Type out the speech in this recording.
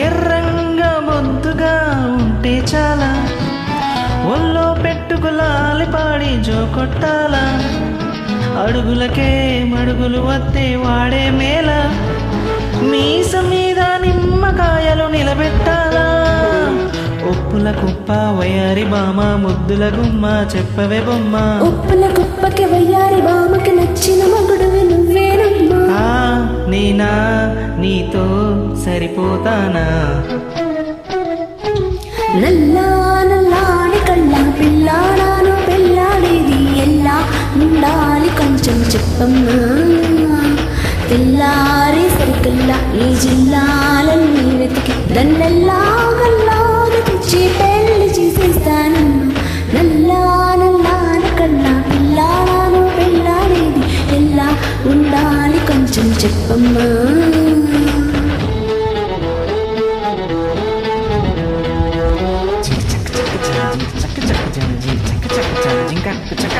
ఎర్రంగా ముద్దుగా ఉంటే చాలా, ఒళ్ళో పెట్టుకులాలి పాడి జో కొట్టాలా, అడుగులకే మడుగులు వత్తే వాడే మేళ, మీస మీద నిమ్మకాయలు నిలబెట్టాలా, ఉప్పుల కుప్ప వయ్యారి బామ ముద్దుల గుమ్మ చెప్పవే బొమ్మ, ఉప్పుల కుప్పకి వయ్యారి బామకి నచ్చిన మగుడువి నువ్వేనమ్మా. నేనా నీతో సరిపోతానా, నల్లా నల్లాని కళ్ళ పిల్లాడాను పెళ్ళాడేది ఎలా ఉండాలి కొంచెం చెప్పమ్మా. తెల్లారి సరికల్లా ఈ జిల్లాలన్నీ వెతికి దన్నెల్లా గల్లాగా తెచ్చి పెళ్లి చేసేస్తానమ్మా. నల్లా నల్లాని కళ్ళ పిల్లాడాను పెళ్ళాడేది ఎలా ఉండాలి కొంచెం చెప్పమ్మా. చక్క చక్క చక్క చక్క చక్క చక్క చక్క చక్క చక్క చక్క చక్క